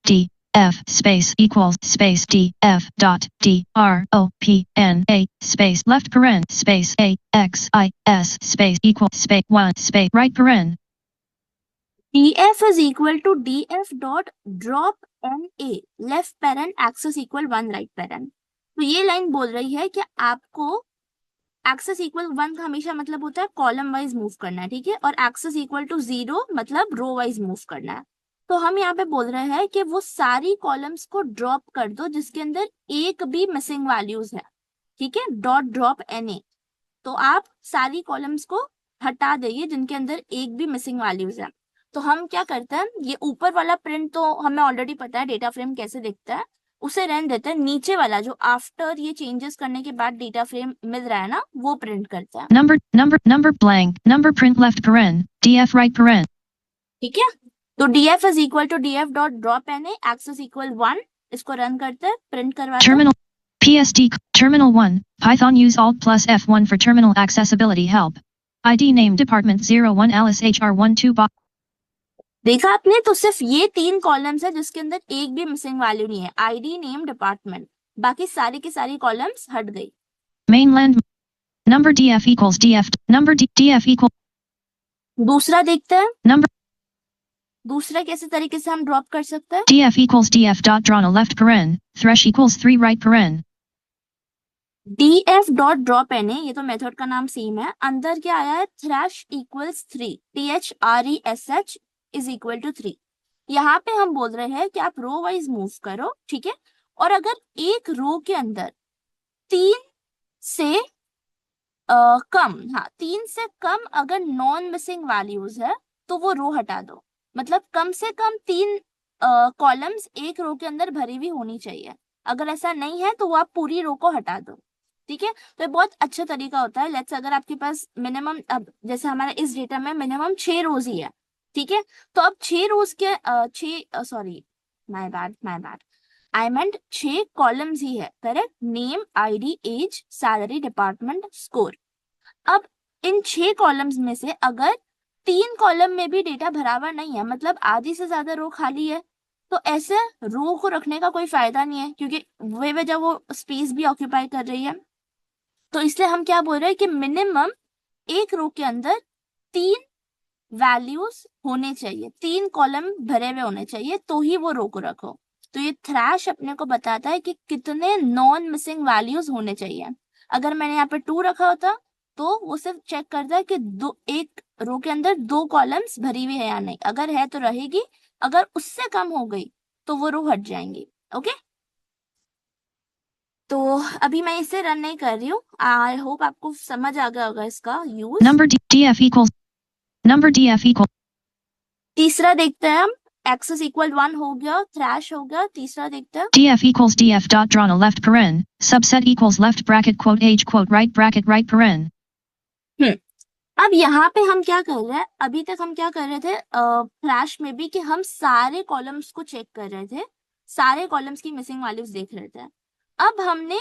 D f space equals space d f dot d r o p n a space left paren space a x I s space equal space 1 space right paren. df is equal to df dot drop na left parent axis equal 1 right parent। तो ये लाइन बोल रही है कि आपको एक्सेस इक्वल 1 का हमेशा मतलब होता है कॉलम वाइज मूव करना है, ठीक है, और एक्सेस इक्वल टू 0 मतलब रो वाइज मूव करना है। तो हम यहाँ पे बोल रहे हैं कि वो सारी कॉलम्स को ड्रॉप कर दो जिसके अंदर एक भी मिसिंग वैल्यूज है, ठीक है, डॉट ड्रॉप na। तो आप सारी कॉलम्स को हटा देंगे जिनके अंदर एक भी मिसिंग वैल्यूज है। तो हम क्या करते हैं, ये ऊपर वाला प्रिंट तो हमें ऑलरेडी पता है डेटा फ्रेम कैसे दिखता है, उसे रहने देते हैं। नीचे वाला जो आफ्टर ये चेंजेस करने के बाद डेटा फ्रेम मिल रहा है ना, वो प्रिंट करते हैं। Number blank, number print left paren, df right paren. ठीक है, तो df is equal to df dot drop na axis equal 1, इसको रन करते हैं, प्रिंट करवाते हैं। Terminal PSD Terminal 1 Python use Alt plus F1 for terminal accessibility help. ID name department 01 Alice HR12 box. देखा आपने, तो सिर्फ ये 3 कॉलम्स है जिसके अंदर एक भी मिसिंग वैल्यू नहीं है, आईडी नेम डिपार्टमेंट, बाकी सारी की सारी कॉलम्स हट गई। Mainland. Number DF equals DF. Number DF equal. दूसरा देखते हैं, Number दूसरा कैसे तरीके से हम ड्रॉप कर सकते हैं। DF equals DF dot drawn a left paren. Thresh equals 3 right paren. DF dot drop an है, ये तो मेथड का नाम सेम है। अंदर क्या आया है, thresh equals 3, THRESH is equal to 3। यहाँ पे हम बोल रहे हैं कि आप रो वाइज मूव करो, ठीक है। और अगर एक रो के अंदर 3 से कम, हाँ 3 से कम अगर नॉन मिसिंग वैल्यूज है तो वो रो हटा दो। मतलब कम से कम 3 कॉलम्स एक रो के अंदर भरी हुई होनी चाहिए। अगर ऐसा नहीं है तो वो आप पूरी रो को हटा दो, ठीक है। तो ये बहुत अच्छा तरीका होता है। लेट्स अगर आपके पास मिनिमम, अब जैसे हमारा इस डेटा में मिनिमम 6 रोज ही है, ठीक है। तो अब 6 रोज के 6 sorry my bad I meant 6 columns ही है, correct. Name, ID, age, salary, department, score. अब इन 6 कॉलम्स में से अगर 3 कॉलम में भी डेटा भरा हुआ नहीं है, मतलब आधी से ज्यादा रो खाली है, तो ऐसे रो को रखने का कोई फायदा नहीं है, क्योंकि वे वजह वो स्पेस भी ऑक्यूपाई कर रही है। तो इसलिए हम क्या बोल रहे हैं कि मिनिमम एक रो के अंदर 3 वैल्यूज होने चाहिए, 3 कॉलम भरे हुए होने चाहिए, तो ही वो रो को रखो। तो ये थ्रैश अपने को बताता है कि कितने नॉन मिसिंग वैल्यूज होने चाहिए। अगर मैंने यहाँ पे 2 रखा होता तो वो सिर्फ चेक करता है कि एक रो के अंदर 2 कॉलम्स भरी हुई है या नहीं। अगर है तो रहेगी, अगर उससे कम हो गई तो वो रो हट जाएंगी। ओके, तो अभी मैं इसे रन नहीं कर रही हूँ। आई होप आपको समझ आ गया होगा इसका use. Number DF equals. Number DF equal. तीसरा देखते हैं हम, एक्सेस इक्वल 1 हो गया, थ्रैश हो गया। तीसरा देखते हैं, DF equals DF dot drawn a left paren. Subset equals left bracket quote age quote right bracket right paren. अब यहाँ पे हम क्या कर रहे हैं, अभी तक हम क्या कर रहे थे फ्लैश में भी, कि हम सारे कॉलम्स को चेक कर रहे थे, सारे कॉलम्स की मिसिंग वैल्यूज देख रहे थे। अब हमने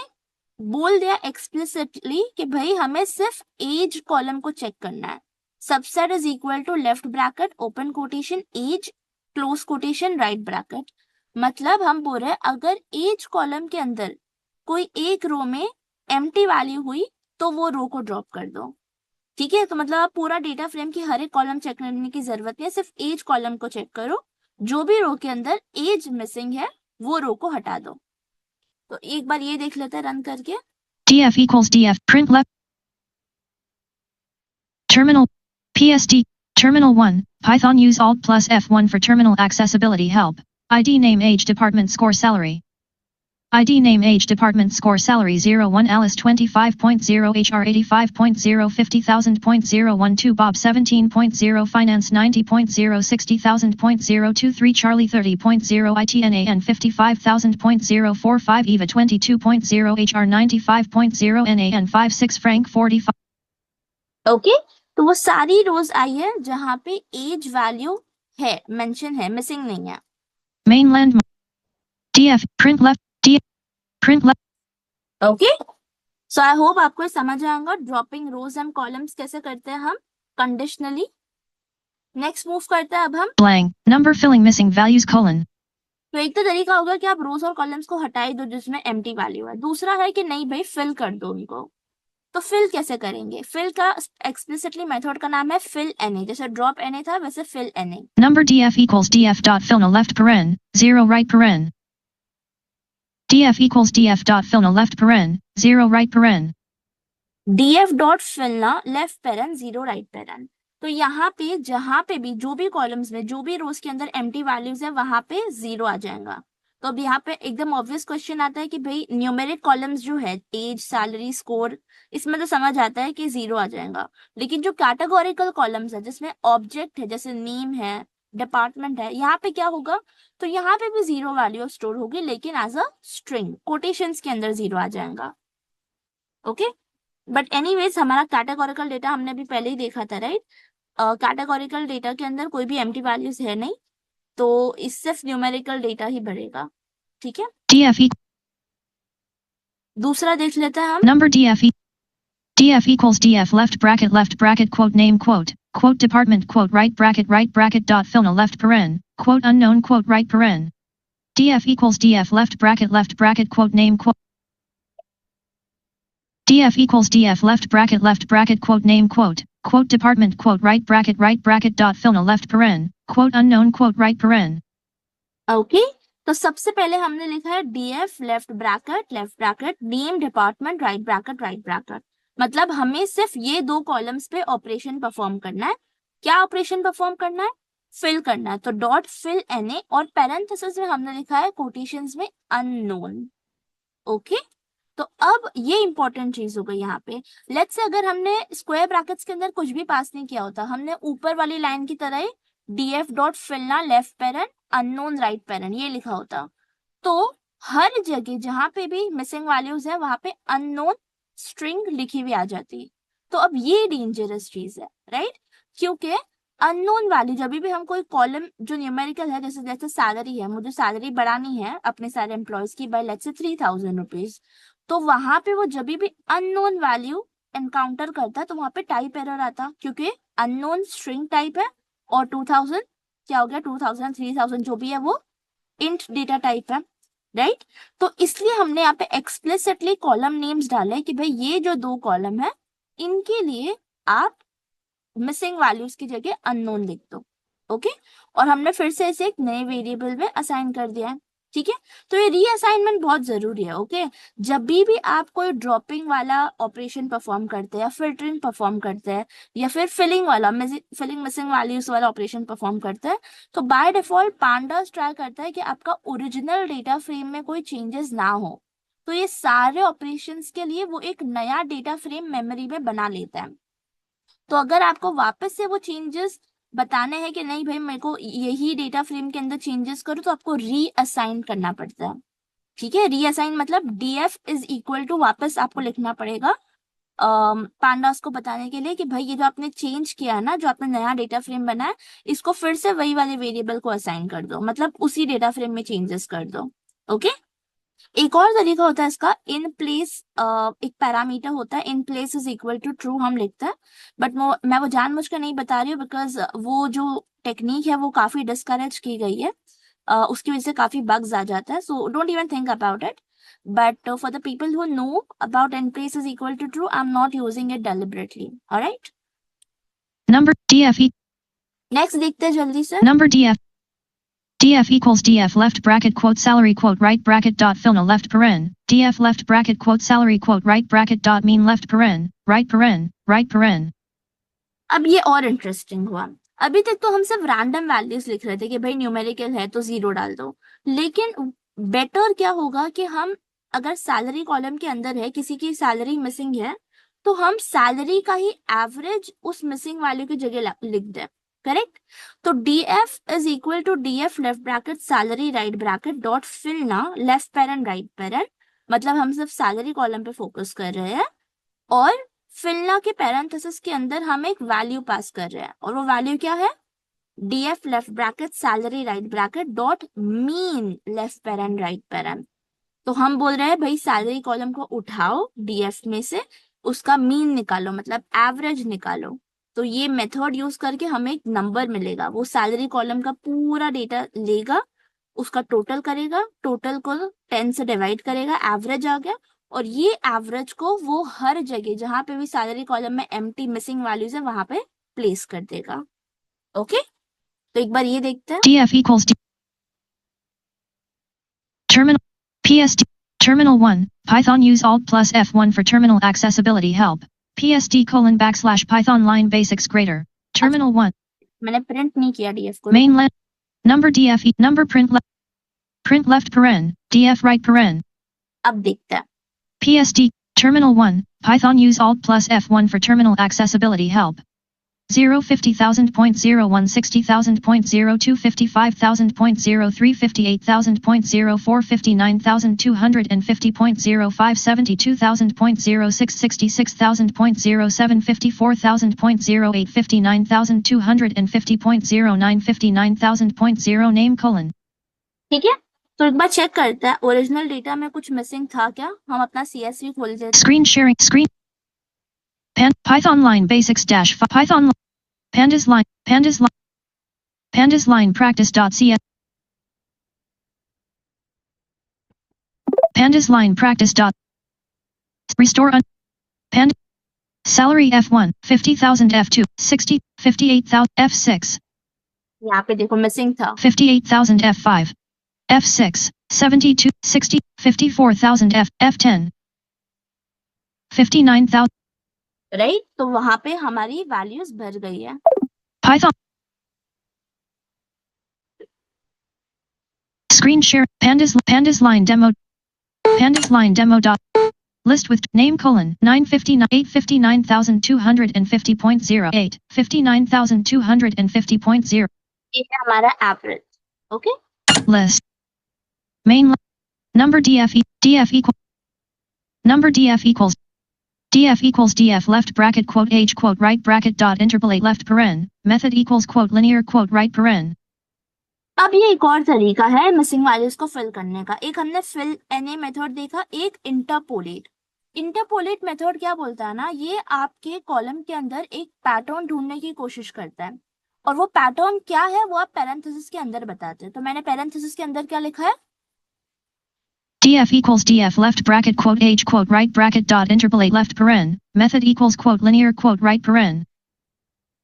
बोल दिया एक्सप्लिसिटली कि भाई हमें सिर्फ एज कॉलम को चेक करना है। Subset is equal to left bracket open quotation age close quotation right bracket. मतलब हम बोल रहे हैं अगर एज कॉलम के अंदर कोई एक रो में एम्प्टी वैल्यू हुई तो वो रो को ड्रॉप कर दो, ठीक है। तो मतलब आप पूरा डेटा फ्रेम की हर एक कॉलम चेक करने की जरूरत नहीं है, सिर्फ एज कॉलम को चेक करो। जो भी रो के अंदर एज मिसिंग है वो रो को हटा दो। तो एक बार ये देख लेते हैं रन करके। DF equals DF print left. Terminal. PSD. Terminal 1. Python use Alt plus F1 for terminal accessibility help. ID name age department score salary. ID name age department score salary 01 Alice 25.0 HR 85.0 50,000.012 Bob 17.0 Finance 90.0 60,000.023 Charlie 30.0 ITNAN 55,000.045 Eva 22.0 HR 95.0 NAN 56 Frank 45. Okay, तो वो सारी रोज आई है जहां पे एज वैल्यू है, मेंशन है, मिसिंग नहीं है। Mainland. DF print left. DF print left. Okay, so I hope आपको समझ आएगा ड्रॉपिंग रोज एंड कॉलम्स कैसे करते हैं हम कंडीशनली। नेक्स्ट मूव करते हैं अब हम। Blank. Number filling missing values colon. तो एक तो तरीका होगा कि आप रोज और कॉलम्स को हटाई दो जिसमें एम्प्टी वैल्यू है। दूसरा है कि नहीं भाई फिल कर दो उनको। तो फिल कैसे करेंगे? फिल का एक्सप्लिसिटली मेथड का नाम है fill NA, जैसे ड्रॉप NA था वैसे fill NA। Number DF equals DF dot fill no left paren 0 right paren. DF equals DF dot fill no left paren 0 right paren. DF dot fill ना लेफ्ट पेरन 0 राइट पेरन। तो यहाँ पे जहां पे भी जो भी कॉलम्स में जो भी रोज के अंदर एम्प्टी वैल्यूज है वहां पे 0 आ जाएगा। तो अब यहाँ पे एकदम ऑब्वियस क्वेश्चन आता है कि भाई न्यूमेरिक कॉलम्स जो है एज सैलरी स्कोर, इसमें तो समझ आता है कि 0 आ जाएगा। लेकिन जो कैटेगोरिकल कॉलम्स है जिसमें ऑब्जेक्ट है जैसे नेम है डिपार्टमेंट है, यहाँ पे क्या होगा, तो यहाँ पे भी 0 वैल्यू स्टोर होगी लेकिन एज अ स्ट्रिंग कोटेशंस के अंदर 0 आ जाएगा। ओके, बट एनीवेज हमारा कैटेगोरिकल डेटा हमने भी पहले ही देखा था, राइट। कैटेगोरिकल डेटा के अंदर कोई भी एम्प्टी वैल्यूज है नहीं, तो इस सिर्फ न्यूमेरिकल डेटा ही बढ़ेगा, ठीक है। DF दूसरा देख लेते हैं हम। number DF equals DF left bracket quote name quote department quote right bracket dot fill no left paren quote unknown quote right paren. DF equals DF left bracket quote name quote. df equals df left bracket quote name quote department quote right bracket dot filna left paren quote unknown quote right paren. Okay तो सबसे पहले हमने लिखा है DF left bracket name department right bracket. मतलब हमें सिर्फ ये दो कॉलम्स पे ऑपरेशन परफॉर्म करना है। क्या ऑपरेशन परफॉर्म करना है? फिल करना है। तो डॉट फिल एनए और पैरेंथेसिस में हमने लिखा है कोटेशंस में अननोन। ओके तो अब ये इंपॉर्टेंट चीज हो गई यहाँ पे। लेट्स से अगर हमने स्क्वायर ब्रैकेट्स के अंदर कुछ भी पास नहीं किया होता, हमने ऊपर वाली लाइन की तरह DF dot fillna left parent unknown right parent ये लिखा होता, तो हर जगह जहां पे भी मिसिंग वैल्यूज है वहां पे अननोन स्ट्रिंग लिखी हुई आ जाती। तो अब ये डेंजरस चीज है, राइट? क्योंकि अननोन वैल्यू जब भी हम कोई कॉलम जो न्यूमेरिकल है, जैसे जैसे सैलरी है, मुझे सैलरी बढ़ानी है अपने सारे एम्प्लॉयज की बाय लेट्स से 3000 रुपीज, तो वहां पे वो जब भी अननोन वैल्यू एनकाउंटर करता है तो वहां पे टाइप एरर आता, क्योंकि अननोन स्ट्रिंग टाइप है और 2000 क्या हो गया, 2000 3000 जो भी है वो इंट डेटा टाइप है, राइट? तो इसलिए हमने यहाँ पे एक्सप्लिसिटली कॉलम नेम्स डाले कि भाई ये जो दो कॉलम है इनके लिए आप मिसिंग वैल्यूज की जगह अननोन लिख दो। ओके और हमने फिर से इसे एक नए वेरिएबल में असाइन कर दिया है। ठीक है तो ये रीअसाइनमेंट बहुत जरूरी है। ओके जब भी आप कोई ड्रॉपिंग वाला ऑपरेशन परफॉर्म करते हैं या फिल्टरिंग परफॉर्म करते हैं या फिर फिलिंग मिसिंग वैल्यूज वाला ऑपरेशन परफॉर्म करते हैं, तो बाय डिफॉल्ट पांडास ट्राई करता है कि आपका ओरिजिनल डेटा फ्रेम में कोई चेंजेस ना हो। तो ये सारे ऑपरेशंस के लिए वो एक नया डेटा फ्रेम मेमोरी में बना लेता है। तो अगर आपको वापस से वो चेंजेस बताने हैं कि नहीं भाई मेरे को यही डेटा फ्रेम के अंदर चेंजेस करो, तो आपको रीअसाइन करना पड़ता है। ठीक है रीअसाइन मतलब डीएफ इज इक्वल टू वापस आपको लिखना पड़ेगा पांडास को बताने के लिए कि भाई ये जो आपने चेंज किया है ना, जो आपने नया डेटा फ्रेम बनाया, इसको फिर से वही वाले वेरिएबल को असाइन कर दो, मतलब उसी डेटा फ्रेम में चेंजेस कर दो। ओके एक और तरीका होता है इसका, इन प्लेस एक पैरामीटर होता है, in place is equal to true हम लिखते हैं, बट मैं वो जानबूझकर नहीं बता रही हूँ बिकॉज वो जो टेक्निक है वो काफी डिस्करेज की गई है। उसकी वजह से काफी बग्स आ जाता है, so don't even think about it. But for the people who know about in place is equal to true, I am not using it deliberately. Alright Number df नेक्स्ट देखते हैं जल्दी से। number df equals df left bracket quote salary quote right bracket dot filna left paren df left bracket quote salary quote right bracket dot mean left paren right paren. अब ये और इंटरेस्टिंग हुआ। अभी तक तो हम सिर्फ रैंडम वैल्यूज लिख रहे थे कि भाई न्यूमेरिकल है तो 0 डाल दो, लेकिन बेटर क्या होगा कि हम अगर सैलरी कॉलम के अंदर है, किसी की सैलरी मिसिंग है, तो हम सैलरी का ही एवरेज उस मिसिंग वैल्यू की जगह लिख दें। करेक्ट? तो df is equal to df left bracket salary right bracket dot fill na left paren right paren, मतलब हम सिर्फ सैलरी कॉलम पे फोकस कर रहे हैं और फिलना के पैरेंथेसिस के अंदर हम एक वैल्यू पास कर रहे हैं, और वो वैल्यू क्या है? DF left bracket salary right bracket dot mean left paren right parent. तो हम बोल रहे हैं भाई सैलरी कॉलम को उठाओ डीएफ में से, उसका मीन निकालो मतलब एवरेज निकालो। तो ये मेथड यूज करके हमें एक नंबर मिलेगा, वो सैलरी कॉलम का पूरा डेटा लेगा, उसका टोटल करेगा, टोटल को 10 से डिवाइड करेगा, एवरेज आ गया, और ये एवरेज को वो हर जगह जहां पे भी सैलरी कॉलम में एम्प्टी मिसिंग वैल्यूज है वहां पे प्लेस कर देगा। ओके तो एक बार ये देखते हैं। df equals terminal psd terminal 1 python use alt plus f1 for terminal accessibility help psd :python line basics greater terminal 1 मैंने प्रिंट नहीं किया डीएफ को। main number df number print left paren df right paren. अब देखते हैं psd terminal 1 python use alt plus f1 for terminal accessibility help 0 50,000.01 60,000.02 55,000.03 58,000.04 59,250.05 72,000.06 66,000.07 54,000.08 59,250.09 59,000.0 name : ठीक है तो एक बार चेक करते हैं ओरिजिनल डेटा में कुछ मिसिंग था क्या। हम अपना CSV खोल देते हैं। screen sharing screen Python line basics dash Python pandas line practice.cs pandas line practice. Restore Pand. Salary F1, 50,000 F2, 60, 58,000 F6. यहाँ पे देखो मिसिंग था 58,000 F5. F6, 72, 60, 54,000 F10. 59,000. राइट, तो वहां पे हमारी वैल्यूज भर गई है। Python. Screen share. Pandas line demo. Pandas line demo dot. List with name colon 959 859,250.08 59,250.0. ये है हमारा average. Okay, List. Main number df equal number df equals df left bracket quote age quote right bracket dot interpolate left paren method equals quote linear quote right paren. अब ये एक और तरीका है मिसिंग वैल्यूज को फिल करने का। एक हमने फिल एनए मेथड देखा, एक इंटरपोलेट। इंटरपोलेट मेथड क्या बोलता है ना, ये आपके कॉलम के अंदर एक पैटर्न ढूंढने की कोशिश करता है, और वो पैटर्न क्या है वो आप पैरेंथेसिस के अंदर बताते हैं। तो मैंने पैरेंथेसिस के अंदर क्या लिखा है, df equals df left bracket quote age quote right bracket dot interpolate left paren method equals quote linear quote right paren.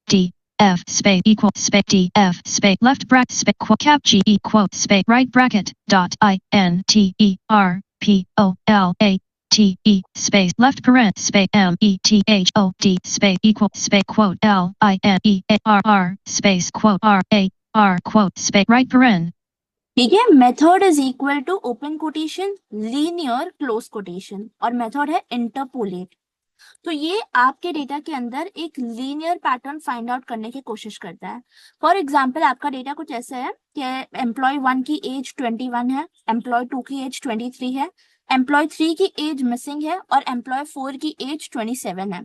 df space equal space df space left bracket space quote cap g quote space right bracket dot I n t e r p o l a t e space left paren space m e t h o d space equal space quote l I n e a r r space quote r a r quote space right paren. ठीक है। Method is equal to open quotation linear close quotation, और मेथड है इंटरपोलेट। तो ये आपके डेटा के अंदर एक लीनियर पैटर्न फाइंड आउट करने की कोशिश करता है। फॉर एग्जाम्पल आपका डेटा कुछ ऐसे है कि एम्प्लॉय 1 की एज 21 है, एम्प्लॉय 2 की एज 23 है, एम्प्लॉय 3 की एज मिसिंग है, और एम्प्लॉय 4 की एज 27 है।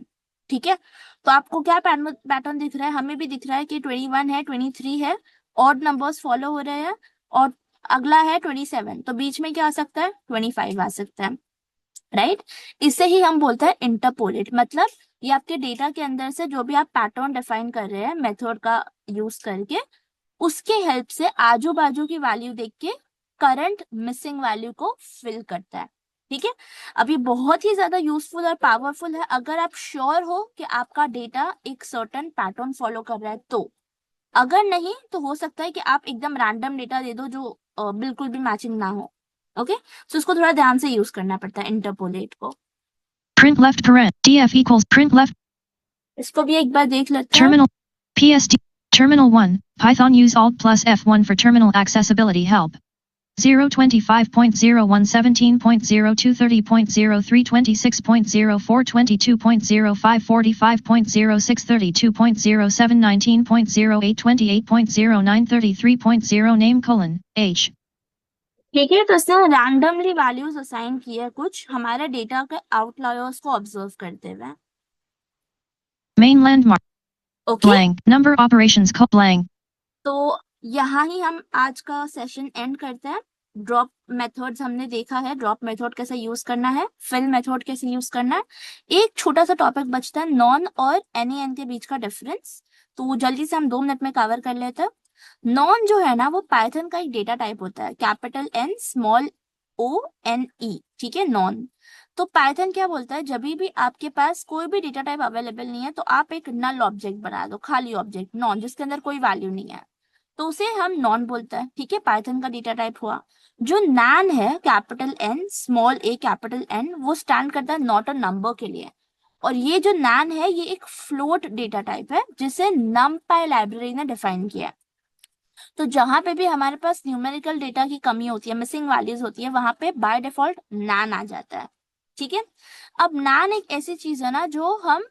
ठीक है, तो आपको क्या पैटर्न दिख रहा है, हमें भी दिख रहा है कि 21 है, 23 है, ऑड नंबर्स फॉलो हो रहे हैं, और अगला है 27, तो बीच में क्या आ सकता है, 25 आ सकता है। राइट, इसे ही हम बोलते हैं इंटरपोलेट। मतलब ये आपके डेटा के अंदर से जो भी आप पैटर्न डिफाइन कर रहे हैं मेथड का यूज करके, उसके हेल्प से आजू बाजू की वैल्यू देख के करंट मिसिंग वैल्यू को फिल करता है। ठीक है, अब ये बहुत ही ज्यादा यूजफुल और पावरफुल है अगर आप श्योर हो कि आपका डेटा एक सर्टेन पैटर्न फॉलो कर रहा है तो। अगर नहीं तो हो सकता है कि आप एकदम रैंडम डेटा दे दो जो बिल्कुल भी मैचिंग ना हो। ओके, तो उसको थोड़ा ध्यान से यूज करना पड़ता है इंटरपोलेट को। Print left paren df equals print left. इसको भी एक बार देख लेते हैं। Terminal PSD Terminal 1 Python use Alt plus F1 for terminal accessibility help. 025.017.02326.04545.062.079.00828.0 name colon H. ठीक है, तो इसने रैंडमली वैल्यूज असाइन किया कुछ हमारे डेटा के आउटलायर्स को ऑब्जर्व करते हुए। Main landmark. Okay, Blank. Number operations blank. तो यहाँ ही हम आज का सेशन एंड करते हैं। ड्रॉप मेथड्स हमने देखा है, ड्रॉप मेथड कैसे यूज करना है, फिल मेथड कैसे यूज करना है। एक छोटा सा टॉपिक बचता है, नॉन और एन के बीच का डिफरेंस, तो जल्दी से हम 2 मिनट में कवर कर लेते हैं। नॉन जो है ना वो पाइथन का एक डेटा टाइप होता है, capital N small O N E। ठीक है, नॉन। तो पाइथन क्या बोलता है, जब भी आपके पास कोई भी डेटा टाइप अवेलेबल नहीं है तो आप एक नल ऑब्जेक्ट बना दो, खाली ऑब्जेक्ट नॉन, जिसके अंदर कोई वैल्यू नहीं है, तो उसे हम नॉन बोलते हैं। ठीक है, पाइथन का डेटा टाइप हुआ। जो नैन है, capital N small a capital N, वो स्टैंड करता है नॉट अ नंबर के लिए। और ये जो नैन है ये एक फ्लोट डेटा टाइप है जिसे numpy लाइब्रेरी ने डिफाइन किया है। तो जहां पे भी हमारे पास न्यूमेरिकल डेटा की कमी होती है, मिसिंग वैल्यूज होती है, वहां पे बाय डिफॉल्ट नैन आ जाता है। ठीक है, अब नैन एक ऐसी चीज है ना जो हम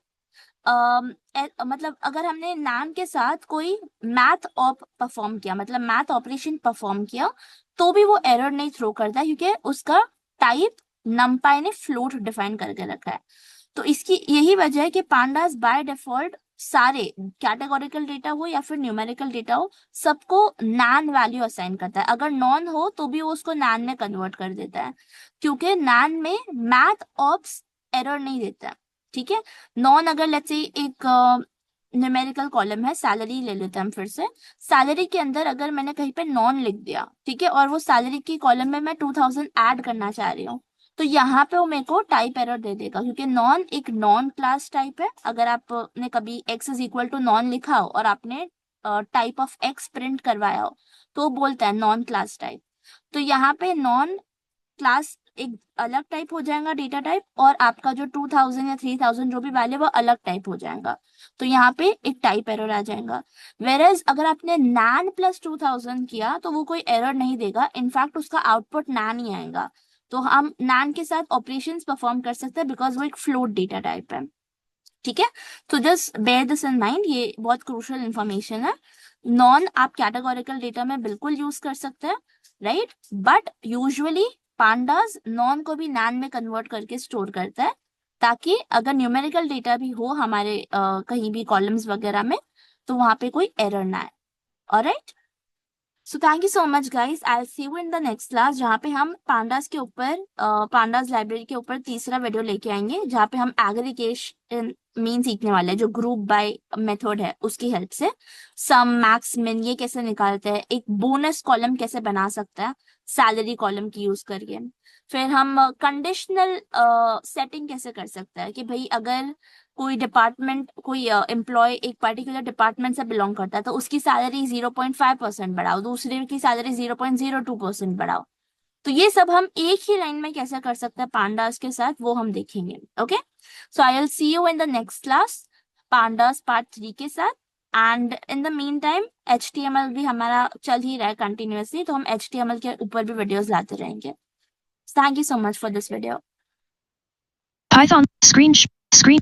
मतलब अगर हमने नैन के साथ कोई मैथ ऑप परफॉर्म किया, मतलब मैथ ऑपरेशन परफॉर्म किया, तो भी वो एरर नहीं थ्रो करता क्योंकि उसका टाइप numpy ने फ्लोट डिफाइन करके रखा है। तो इसकी यही वजह है कि पांडास बाय डिफॉल्ट सारे कैटेगोरिकल डेटा हो या फिर न्यूमेरिकल डेटा हो, सबको नैन वैल्यू असाइन करता है। अगर नॉन हो तो भी वो उसको नैन में कन्वर्ट कर देता है, क्योंकि नैन में मैथ ऑप्स एरर नहीं देता है। ठीक है, नॉन अगर लेट्स से एक न्यूमेरिकल कॉलम है, सैलरी ले लेते हैं हम फिर से। सैलरी के अंदर अगर मैंने कहीं पे नॉन लिख दिया, ठीक है, और वो सैलरी की कॉलम में मैं 2000 ऐड करना चाह रही हूँ, तो यहाँ पे वो मेरे को टाइप एरर दे देगा, क्योंकि नॉन एक नॉन क्लास टाइप है। अगर आपने कभी x is equal to none लिखा हो और आपने टाइप ऑफ x प्रिंट करवाया हो, तो वो बोलता है नॉन क्लास टाइप। तो यहाँ पे नॉन क्लास एक अलग टाइप हो जाएगा डेटा टाइप, और आपका जो 2000 या 3000 जो भी वैल्यू वो अलग टाइप हो जाएगा। तो यहाँ पे एक टाइप एरर आ जाएगा। वेरएज अगर आपने नैन प्लस 2000 किया तो वो कोई एरर नहीं देगा, इनफैक्ट उसका आउटपुट नैन ही आएगा। तो हम नैन के साथ ऑपरेशंस परफॉर्म कर सकते हैं, बिकॉज वो एक फ्लोट डेटा टाइप है। ठीक है, तो just bear this in mind, ये बहुत क्रूशियल इंफॉर्मेशन है। नॉन आप कैटेगोरिकल डेटा में बिल्कुल यूज कर सकते हैं, right, but usually pandas none को भी नैन में कन्वर्ट करके स्टोर करता है, ताकि अगर न्यूमेरिकल डेटा भी हो हमारे कहीं भी कॉलम्स वगैरह में, तो वहां पे कोई एरर ना आए। Alright, so thank you so much guys, I see you in the next class, जहाँ पे हम पांडास के ऊपर पांडास लाइब्रेरी के ऊपर तीसरा वीडियो लेके आएंगे, जहाँ पे हम एग्रीगेशन मीन सीखने वाले हैं, जो ग्रुप बाय मेथड है उसकी हेल्प से। सम मैक्स मिन ये कैसे निकालते हैं, एक बोनस कॉलम कैसे बना सकता है सैलरी कॉलम की यूज करके। फिर हम कंडीशनल सेटिंग कैसे कर सकते हैं कि भाई अगर कोई डिपार्टमेंट कोई एम्प्लॉय एक पर्टिकुलर डिपार्टमेंट से बिलोंग करता है, तो उसकी सैलरी 0.5% बढ़ाओ, दूसरे की सैलरी 0.02% बढ़ाओ। तो ये सब हम एक ही लाइन में कैसे कर सकते हैं पांडास के साथ, वो हम देखेंगे। Okay, so I will see you in the next class pandas part 3 के साथ। And in the mean time HTML भी हमारा चल ही रहा है कंटिन्यूअसली, तो हम HTML के ऊपर भी वीडियोस लाते रहेंगे। Thank you so much for this video. Python screen